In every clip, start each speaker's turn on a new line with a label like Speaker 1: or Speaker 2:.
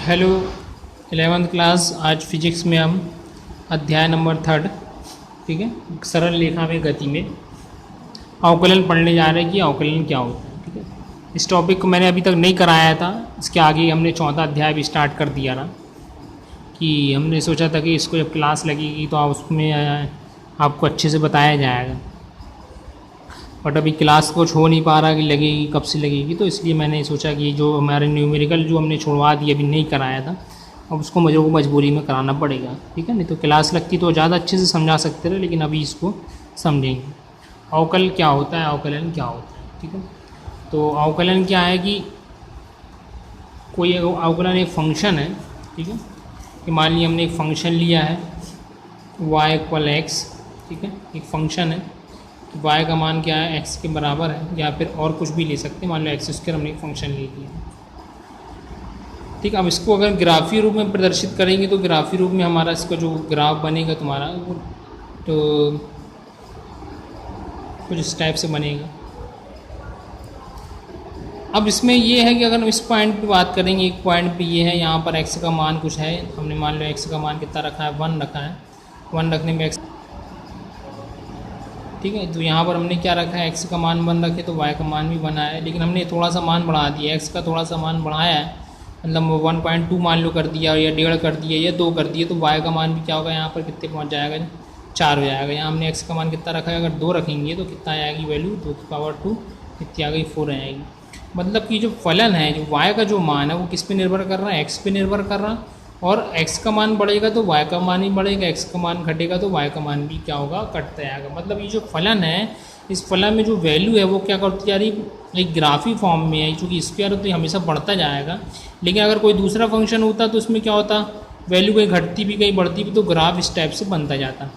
Speaker 1: Hello 11th class. आज physics में हम अध्याय नंबर 3, ठीक है, सरल रेखा में गति में अवकलन पढ़ने जा रहे हैं कि अवकलन क्या होता है। ठीक है, इस टॉपिक को मैंने अभी तक नहीं कराया था। इसके आगे हमने चौथा अध्याय भी स्टार्ट कर दिया था कि हमने सोचा था कि इसको जब क्लास लगेगी तो उसमें आपको अच्छे से बताया जाएगा, बट अभी क्लास कुछ हो नहीं पा रहा कि लगेगी कब से लगेगी, तो इसलिए मैंने सोचा कि जो हमारे न्यूमेरिकल जो हमने छुड़वा दिया अभी नहीं कराया था, अब उसको मुझे को मजबूरी में कराना पड़ेगा। ठीक है, नहीं तो क्लास लगती तो ज़्यादा अच्छे से समझा सकते रहे, लेकिन अभी इसको समझेंगे। अवकल क्या होता है, अवकलन क्या होता है। ठीक है, तो अवकलन क्या है कि कोई अवकलन एक फंक्शन है। ठीक है, कि मान लीजिए हमने एक फंक्शन लिया है y=x। ठीक है, एक फंक्शन है कि y का मान क्या है, x के बराबर है, या फिर और कुछ भी ले सकते हैं। मान लो x² हमने एक फंक्शन ले लिया। ठीक, अब इसको अगर ग्राफीय रूप में प्रदर्शित करेंगे तो ग्राफीय रूप में हमारा इसका जो ग्राफ बनेगा तुम्हारा वो तो कुछ इस टाइप से बनेगा। अब इसमें ये है कि अगर हम इस पॉइंट पे बात करेंगे, एक पॉइंट पे ये है, यहाँ पर x का मान कुछ है, हमने मान लो x का मान कितना रखा है, 1 रखा है। 1 रखने में x, ठीक है, तो यहाँ पर हमने क्या रखा है, x का मान 1 रखे तो y का मान भी 1 आया, लेकिन हमने थोड़ा सा मान बढ़ा दिया, x का थोड़ा सा मान बढ़ाया है, मतलब 1.2 मान लो कर दिया, या 1.5 कर दिया, या 2 कर दिए, तो y का मान भी क्या होगा, यहाँ पर कितने पहुँच जाएगा, 4 हो जाएगा। यहाँ हमने x का मान कितना रखा है, अगर 2 रखेंगे तो कितना आएगी वैल्यू, 2⁻², कितनी आ गई, 4 आएगी। मतलब कि जो फलन है, जो y का जो मान है वो किस पे निर्भर कर रहा है, x पे निर्भर कर रहा है, और x का मान बढ़ेगा तो y का मान ही बढ़ेगा, x का मान घटेगा तो y का मान भी क्या होगा, घटता जाएगा। मतलब ये जो फलन है, इस फलन में जो वैल्यू है वो क्या करती जा रही है, एक ग्राफी फॉर्म में है, चूँकि स्क्वायर तो हमेशा बढ़ता जाएगा। लेकिन अगर कोई दूसरा फंक्शन होता तो उसमें क्या होता, वैल्यू कहीं घटती भी कहीं बढ़ती भी, तो ग्राफ इस टाइप से बनता जाता।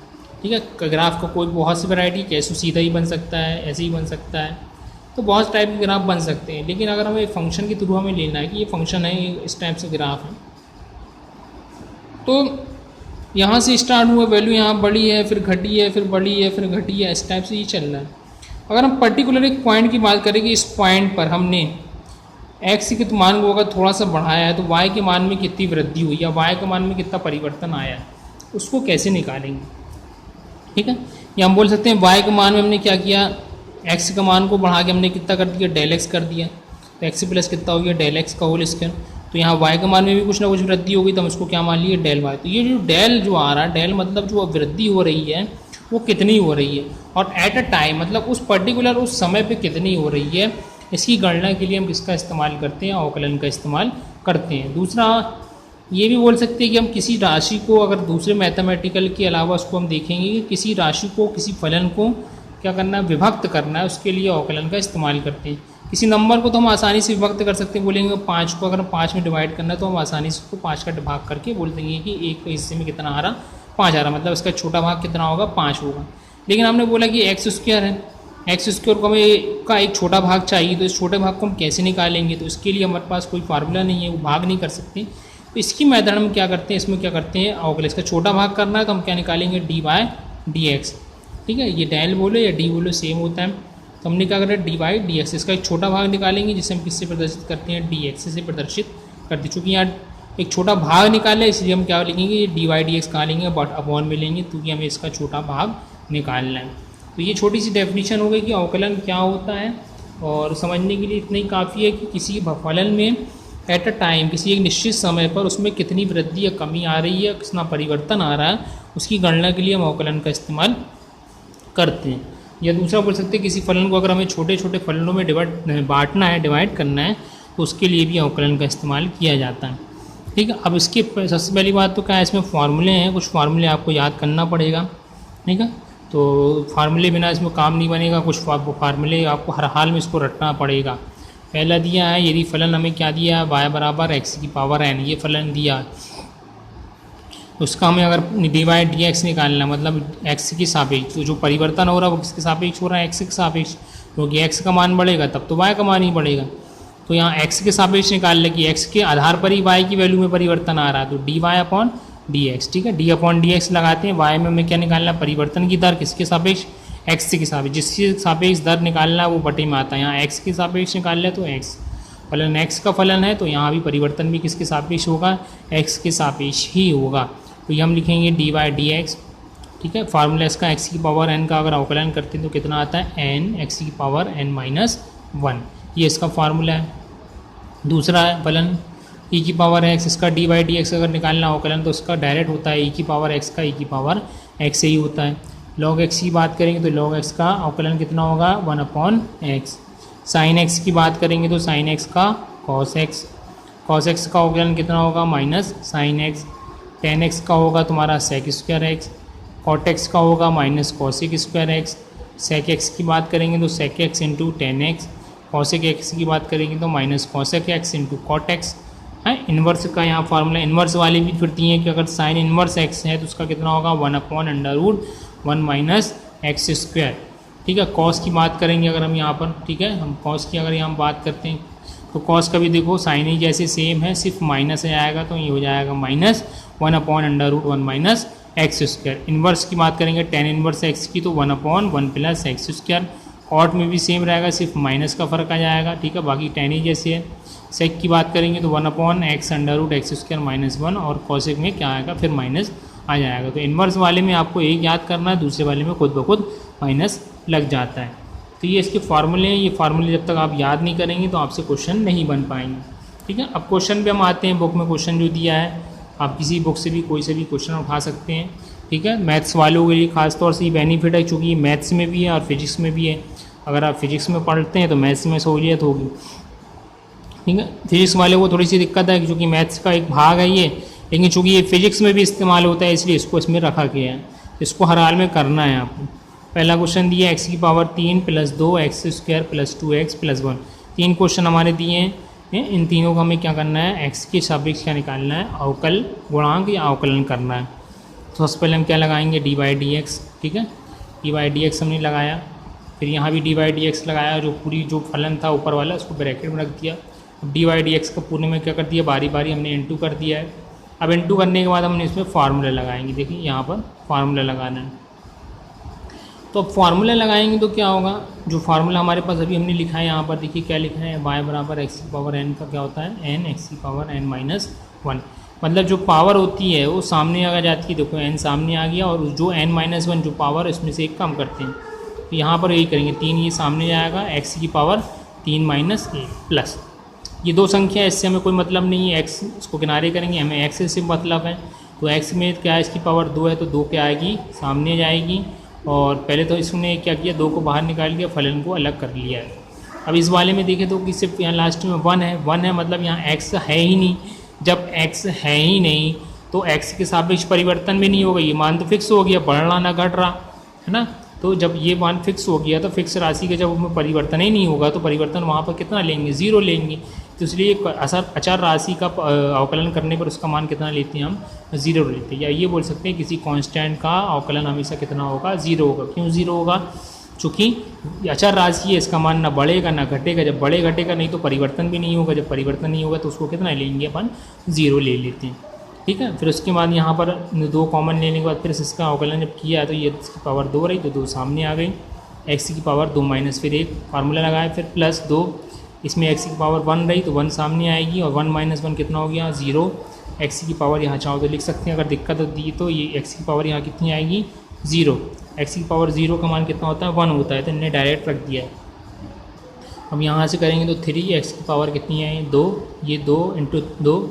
Speaker 1: ठीक है, ग्राफ का कोई बहुत सी वैरायटी, कैसे सीधा ही बन सकता है, ऐसे ही बन सकता है, तो बहुत टाइप के ग्राफ बन सकते हैं। लेकिन अगर हमें फंक्शन के थ्रू हमें लेना है कि ये फंक्शन है, इस टाइप से ग्राफ है, तो यहाँ से स्टार्ट हुआ, वैल्यू यहाँ बढ़ी है, फिर घटी है, फिर बढ़ी है, फिर घटी है, इस टाइप से ये चल रहा है। अगर हम पर्टिकुलर एक पॉइंट की बात करें कि इस पॉइंट पर हमने x के मान को अगर थोड़ा सा बढ़ाया है तो y के मान में कितनी वृद्धि हुई, या y के मान में कितना परिवर्तन आया है, उसको कैसे निकालेंगे। ठीक है, या हम बोल सकते हैं y के मान में हमने क्या किया, x का मान को बढ़ा के हमने कितना कर दिया, del x कर दिया, तो x प्लस कितना हो गया, del x का होल स्क्वायर। तो यहाँ y के मान में भी कुछ ना कुछ वृद्धि होगी, तो हम उसको क्या मान लिए, del y। तो ये जो del जो आ रहा है, del मतलब जो वृद्धि हो रही है वो कितनी हो रही है, और एट अ टाइम मतलब उस पर्टिकुलर उस समय पे कितनी हो रही है, इसकी गणना के लिए हम किसका इस्तेमाल करते हैं, अवकलन का इस्तेमाल करते हैं। दूसरा ये भी बोल सकते हैं कि हम किसी राशि को, अगर दूसरे मैथमेटिकल के अलावा उसको हम देखेंगे कि किसी राशि को, किसी फलन को क्या करना है, विभक्त करना है, उसके लिए अवकलन का इस्तेमाल करते हैं। किसी नंबर को तो हम आसानी से विभक्त कर सकते हैं, बोलेंगे 5 को अगर 5 में डिवाइड करना है तो हम आसानी से उसको 5 का भाग करके बोल देंगे कि एक हिस्से में कितना आ रहा, 5 आ रहा, मतलब इसका छोटा भाग कितना होगा, 5 होगा। लेकिन हमने बोला कि x² है, x² को हमें का एक छोटा भाग चाहिए, तो इस छोटे भाग को हम कैसे निकालेंगे, तो इसके लिए हमारे पास कोई फार्मूला नहीं है, वो भाग नहीं कर सकते। तो इसकी मेथड हम क्या करते हैं, इसमें क्या करते हैं, अवकलन, इसका छोटा भाग करना है तो हम क्या निकालेंगे, dy/dx। ठीक है, ये डेल बोलो या डी बोलो सेम होता है, तो हमने क्या करा, dy/dx, इसका एक छोटा भाग निकालेंगे जिसे हम किससे प्रदर्शित करते हैं, dx से प्रदर्शित करते हैं। चूँकि यहाँ एक छोटा भाग निकाले इसलिए हम क्या लिखेंगे, dy/dx कहाँ लेंगे, बट अपॉन में लेंगे, क्योंकि हमें इसका छोटा भाग निकालना है। तो ये छोटी सी डेफिनेशन हो गई कि अवकलन क्या होता है, और समझने के लिए इतना ही काफ़ी है कि किसी फलन में एट अ टाइम, किसी एक निश्चित समय पर उसमें कितनी वृद्धि या कमी आ रही है, कितना परिवर्तन आ रहा है, उसकी गणना के लिए हम अवकलन का इस्तेमाल करते हैं। या दूसरा बोल सकते हैं, किसी फलन को अगर हमें छोटे छोटे फलनों में बांटना है, डिवाइड करना है, तो उसके लिए भी अवकलन का इस्तेमाल किया जाता है। ठीक है, अब इसकी सबसे पहली बात तो क्या है, इसमें फार्मूले हैं, कुछ फार्मूले आपको याद करना पड़ेगा। ठीक है, तो फार्मूले बिना इसमें काम नहीं बनेगा, कुछ फार्मूले आपको हर हाल में इसको रटना पड़ेगा। पहला दिया है, यदि फलन हमें क्या दिया है, y = x⁴n, ये फलन दिया, उसका हमें अगर dy/dx निकालना, मतलब x के सापेक्ष, तो जो परिवर्तन हो रहा है वो किसके सापेक्ष हो रहा है, x के सापेक्ष, क्योंकि x का मान बढ़ेगा तब तो y का मान ही बढ़ेगा। तो यहाँ x के सापेक्ष निकाल ले कि x के आधार पर ही y की वैल्यू में परिवर्तन आ रहा है, तो dy/dx। ठीक है, d/dx लगाते हैं, y में हमें क्या निकालना, परिवर्तन की दर किसके सापेक्ष, x के सापेक्ष, जिसके सापेक्ष दर निकालना है वो बटे में आता है। यहाँ x के सापेक्ष निकाल ले तो x, फलन x का फलन है तो यहाँ भी परिवर्तन भी किसके सापेक्ष होगा, x के सापेक्ष ही होगा। तो ये हम लिखेंगे dy/dx, ठीक है। फार्मूला इसका x की पावर n का अगर अवकलन करते हैं तो कितना आता है, n x की पावर n-1, ये इसका फार्मूला है। दूसरा है फलन e की पावर x, इसका dy/dx अगर निकालना अवकलन तो उसका डायरेक्ट होता है e की पावर x का e की पावर x से ही होता है। log x की बात करेंगे तो log x का अवकलन कितना होगा, 1/x। sin x की बात करेंगे तो sin x का cos x का अवकलन कितना होगा, minus sin x। tan x का होगा तुम्हारा sec² x, cot x का होगा minus cosec² x। sec x की बात करेंगे तो sec x into tan x, cosec x की बात करेंगे तो minus cosec x into cot x है। इन्वर्स का यहाँ फार्मूला इन्वर्स वाली भी फिर दिए हैं कि अगर साइन इन्वर्स x है तो उसका कितना होगा, 1/√1 - x²। ठीक है। कॉस की बात करेंगे अगर हम यहाँ पर, ठीक है, हम कॉस की अगर यहाँ बात करते हैं तो कॉस का भी देखो साइन ही जैसे सेम है, सिर्फ माइनस से आएगा तो ये हो जाएगा -1/√1 - x²। इन्वर्स की बात करेंगे टेन इन्वर्स x की तो 1/1 + x²। कॉट में भी सेम रहेगा, सिर्फ माइनस का फ़र्क आ जाएगा, ठीक है, बाकी टेन ही जैसे है। सेक की बात करेंगे तो 1/x√x² - 1 और कॉसेक में क्या आएगा, फिर माइनस आ जाएगा। तो इन्वर्स वाले में आपको एक याद करना है, दूसरे वाले में खुद ब खुद माइनस लग जाता है। तो ये इसके फार्मूले हैं, ये फार्मूले जब तक आप याद नहीं करेंगे तो आपसे क्वेश्चन नहीं बन पाएंगे। ठीक है। अब क्वेश्चन पे हम आते हैं, बुक में क्वेश्चन जो दिया है आप किसी बुक से भी कोई से भी क्वेश्चन उठा सकते हैं। ठीक है। मैथ्स वालों के लिए खासतौर से ये बेनिफिट है क्योंकि मैथ्स में भी है और फिजिक्स में भी है। अगर आप फिजिक्स में पढ़ते हैं तो मैथ्स में सहूलियत होगी। ठीक है। फिजिक्स वाले को थोड़ी सी दिक्कत है क्योंकि मैथ्स का एक भाग है ये, लेकिन चूँकि ये फिजिक्स में भी इस्तेमाल होता है इसलिए इसको इसमें रखा गया है। इसको हर हाल में करना है आपको। पहला क्वेश्चन दिया x की पावर 3 + 2 x² + 2x + 1। तीन क्वेश्चन हमारे दिए हैं, इन तीनों का हमें क्या करना है, x के सापेक्ष क्या निकालना है, अवकल गुणांक या अवकलन करना है। तो सबसे पहले हम क्या लगाएंगे, dy/dx। ठीक है। dy/dx हमने लगाया, फिर यहाँ भी dy/dx लगाया, जो पूरी जो फलन था ऊपर वाला उसको ब्रैकेट में रख दिया। अब dy/dx का पूरे में क्या कर दिया, बारी बारी हमने इंटू कर दिया है। अब इंटू करने के बाद हमने इसमें फार्मूला लगाएंगे। देखिए यहाँ पर फार्मूला लगाना है, तो अब फार्मूला लगाएंगे तो क्या होगा, जो फार्मूला हमारे पास अभी हमने लिखा है यहाँ पर देखिए क्या लिखा है, y = x की पावर n का क्या होता है, n x की पावर n-1। मतलब जो पावर होती है वो सामने आ जाती है, देखो n सामने आ गया और जो n-1 जो पावर है उसमें से एक कम करते हैं। तो यहाँ पर यही करेंगे, 3 ये सामने जाएगा, x की पावर 3 - 1 प्लस ये दो संख्या है, इससे हमें कोई मतलब नहीं है, x इसको किनारे करेंगे, हमें x से मतलब है। तो x में क्या है, इसकी पावर 2 है तो 2 क्या आएगी, सामने जाएगी। और पहले तो इसने क्या किया, 2 को बाहर निकाल के फलन को अलग कर लिया है। अब इस वाले में देखें तो कि सिर्फ यहाँ लास्ट में 1 है, मतलब यहाँ x है ही नहीं। जब x है ही नहीं तो x के सापेक्ष परिवर्तन भी नहीं होगा, ये मान तो फिक्स हो गया, बढ़ रहा ना घट रहा है ना। तो जब ये मान फिक्स हो गया तो फिक्स राशि का जब उसमें परिवर्तन ही नहीं होगा तो परिवर्तन वहाँ पर कितना लेंगे, 0 लेंगे। तो इसलिए अचर राशि का अवकलन करने पर उसका मान कितना लेते हैं हम, 0 लेते हैं। या ये बोल सकते हैं किसी कांस्टेंट का अवकलन हमेशा कितना होगा, 0 होगा। क्यों 0 होगा, चूँकि अचर राशि है, इसका मान ना बढ़ेगा ना घटेगा। जब बढ़े घटेगा नहीं तो परिवर्तन भी नहीं होगा, जब परिवर्तन नहीं होगा तो उसको कितना लेंगे अपन, 0 ले लेते हैं। ठीक है। फिर उसके बाद यहाँ पर 2 कॉमन लेने के बाद फिर इसका अवकलन जब किया तो ये इसकी पावर 2 रही तो 2 सामने आ गई, x की पावर 2 - फिर 1 फार्मूला लगाया, फिर प्लस 2, इसमें x की पावर 1 रही तो 1 सामने आएगी और 1 - 1 कितना हो गया, 0। x की पावर यहाँ चाहो तो लिख सकते हैं, अगर दिक्कत दी तो ये x की पावर यहाँ कितनी आएगी, 0। x की पावर 0 का मान कितना होता है, 1 होता है, तो इन्हें डायरेक्ट रख दिया है। अब यहाँ से करेंगे तो 3x की पावर कितनी है, 2, ये 2 × 2,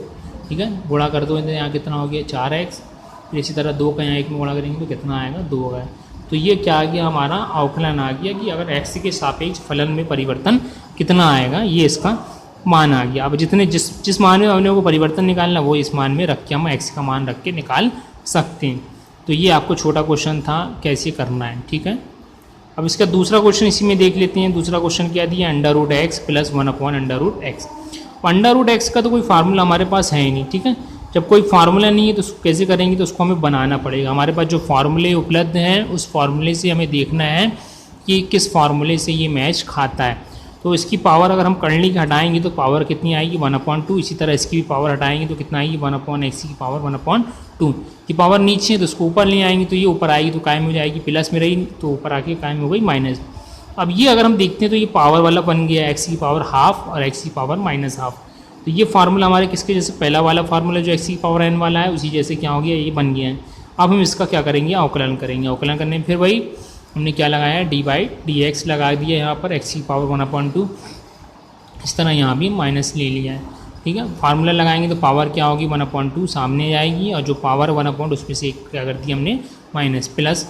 Speaker 1: ठीक है, गुणा कर दो, तो यहाँ कितना हो गया, 4x। फिर इसी तरह 2 का यहाँ 1 में गुणा करेंगे तो कितना आएगा, 2 होगा। तो ये क्या आ गया, हमारा अवकलन आ गया कि अगर x के सापेक्ष फलन में परिवर्तन कितना आएगा, ये इसका मान आ गया। अब जितने जिस मान में हमने को परिवर्तन निकालना वो इस मान में रख के हम x का मान रख के निकाल सकते हैं। तो ये आपको छोटा क्वेश्चन था, कैसे करना है। ठीक है। अब इसका दूसरा क्वेश्चन इसी में देख लेते हैं। दूसरा क्वेश्चन क्या दिया, √x + 1/√x। √x का तो कोई फार्मूला हमारे पास है ही नहीं। ठीक है। जब कोई फार्मूला नहीं है तो उसको कैसे करेंगे, तो उसको हमें बनाना पड़ेगा। हमारे पास जो फार्मूले उपलब्ध हैं उस फार्मूले से हमें देखना है कि किस फार्मूले से ये मैच खाता है। तो इसकी पावर अगर हम करली की हटाएंगे तो पावर कितनी आएगी, 1/2। इसी तरह इसकी भी पावर हटाएंगे तो कितना आएगी, 1/x की पावर 1/2 की पावर नीचे है तो उसको ऊपर ले आएंगे तो ये ऊपर आएगी तो कायम हो जाएगी, प्लस में रही तो ऊपर आके कायम हो गई माइनस। अब ये अगर हम देखते हैं तो ये पावर वाला बन गया एक्स की पावर हाफ और एक्स की पावर माइनस हाफ। तो ये फार्मूला हमारे किसके जैसे पहला वाला फार्मूला जो एक्स की पावर एन वाला है उसी जैसे क्या हो गया, ये बन गया है। अब हम इसका क्या करेंगे, अवकलन करेंगे। अवकलन करने में फिर वही हमने क्या लगाया है, डी बाई डी एक्स लगा दिया यहाँ पर एक्स की पावर 1/2। इस तरह यहाँ भी माइनस ले लिया है, ठीक है। फार्मूला लगाएंगे तो पावर क्या होगी 1/2 सामने जाएगी, और जो पावर 1/, उसमें से एक क्या कर दिया हमने माइनस, प्लस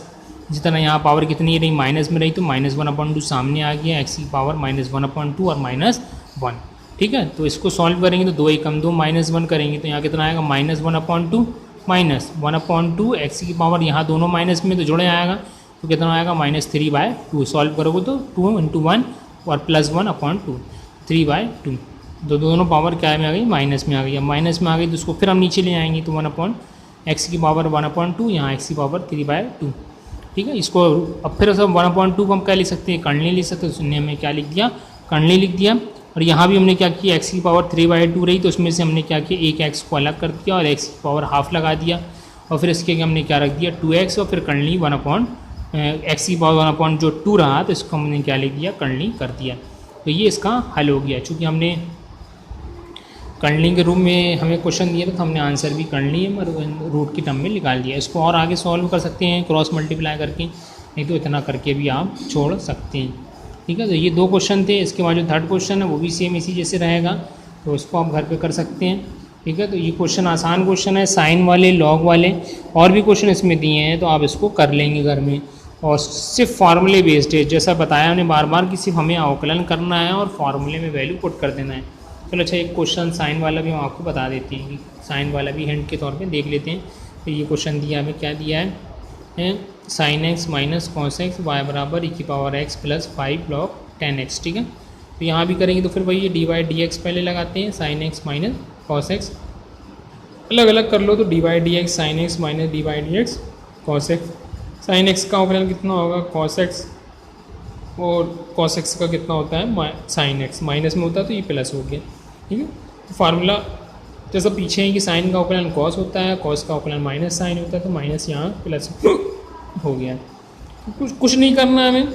Speaker 1: जिस तरह यहाँ पावर कितनी रही, माइनस में रही, तो -1/2 सामने आ गया, एक्स की पावर -1/2 और -1, ठीक है। तो इसको सॉल्व करेंगे तो 2 एकम 2 -1 करेंगे तो यहाँ कितना आएगा -1/2 -1/2 एक्स की पावर, यहाँ दोनों माइनस में तो जुड़े आएगा तो कितना आएगा -3/2। सॉल्व करोगे तो 2 × 1 और +1/2 3/2, तो दोनों पावर क्या में आ गई, माइनस में आ गई। अब माइनस में आ गई तो उसको फिर हम नीचे ले आएंगे तो 1/x की पावर 1/2, यहाँ x की पावर 3/2, ठीक है। इसको अब फिर सब 1/2 को हम क्या लिख सकते हैं, कर्नली लिख सकते हैं। उसने हमें क्या लिख दिया, कर्नली लिख दिया। और यहाँ भी हमने क्या किया, x की पावर 3/2 रही तो उसमें से हमने क्या किया, एक x को अलग कर दिया और x की पावर हाफ लगा दिया, और फिर इसके हमने क्या रख दिया 2x, और फिर कर्नली x की पावर 1/2 रहा तो इसको हमने क्या लिख दिया, कर्नली कर दिया। तो ये इसका हल हो गया। चूँकि हमने कर्नली के रूप में हमें क्वेश्चन दिया था तो हमने आंसर भी कर्नली रूट की टर्म में निकाल दिया। इसको और आगे सॉल्व कर सकते हैं क्रॉस मल्टीप्लाई करके, नहीं तो इतना करके भी आप छोड़ सकते हैं, ठीक है। तो ये 2 क्वेश्चन थे। इसके बाद जो थर्ड क्वेश्चन है वो भी सेम इसी जैसे रहेगा, तो उसको आप घर पे कर सकते हैं, ठीक है। तो ये क्वेश्चन आसान क्वेश्चन है, साइन वाले लॉग वाले और भी क्वेश्चन इसमें दिए हैं, तो आप इसको कर लेंगे घर में। और सिर्फ फार्मूले बेस्ड है, जैसा बताया हमने बार बार कि सिर्फ हमें अवकलन करना है और फार्मूले में वैल्यू पुट कर देना है। चलो अच्छा, एक क्वेश्चन साइन वाला भी हम आपको बता देते हैं, साइन वाला भी हिंट के तौर पे देख लेते हैं। तो ये क्वेश्चन दिया हमें, क्या दिया है, sin x - cos x y बराबर e⁻x + 5 log 10x, ठीक है। तो यहाँ भी करेंगे तो फिर वही डी बाई डी एक्स पहले लगाते हैं, sin x - cos x अलग अलग कर लो तो D by D x sine x minus D by D x cos x. Sine x का अवकलन कितना होगा, cos x, और cos x का कितना होता है sin x, माइनस में होता है तो ये प्लस हो गया, ठीक है। तो फार्मूला जैसा पीछे है कि साइन का अवकलन cos होता है, cos का अवकलन माइनस साइन होता है, तो माइनस यहाँ प्लस हो गया। तो कुछ नहीं करना है, हमें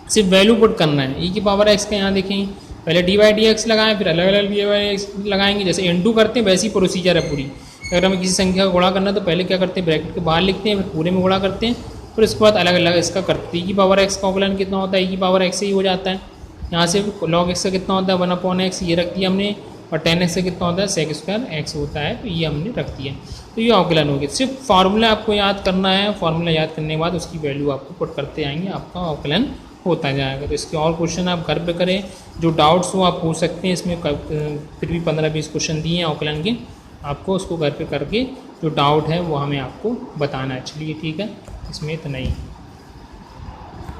Speaker 1: सिर्फ वैल्यू पुट करना है। e⁻x का यहाँ देखें, पहले डी बाई डी एक्स लगाएं, फिर अलग अलग डी बाई एक्स लगाएंगे, जैसे इनटू करते हैं वैसी प्रोसीजर है पूरी। अगर हमें किसी संख्या का गुणा करना है तो पहले क्या करते हैं, ब्रैकेट के बाहर लिखते हैं, फिर पूरे में गुणा करते हैं, फिर उसके बाद अलग अलग इसका करते हैं। e⁻x का अवकलन कितना होता है, e⁻x से ही हो जाता है। यहाँ से log x का कितना होता है 1/x, ये रख दिया हमने, और 10x से कितना होता है sec² x होता है, तो ये हमने रख दिया। तो ये अवकलन हो गया। सिर्फ फार्मूला आपको याद करना है, फार्मूला याद करने के बाद उसकी वैल्यू आपको पुट करते आएंगे, आपका अवकलन होता जाएगा। तो इसके और क्वेश्चन आप घर पे करें, जो डाउट्स हो आप पूछ सकते हैं। इसमें फिर भी 15-20 क्वेश्चन दिए हैं अवकलन के, आपको उसको घर पे करके जो डाउट है वो हमें आपको बताना है। चलिए ठीक है, इसमें इतना ही।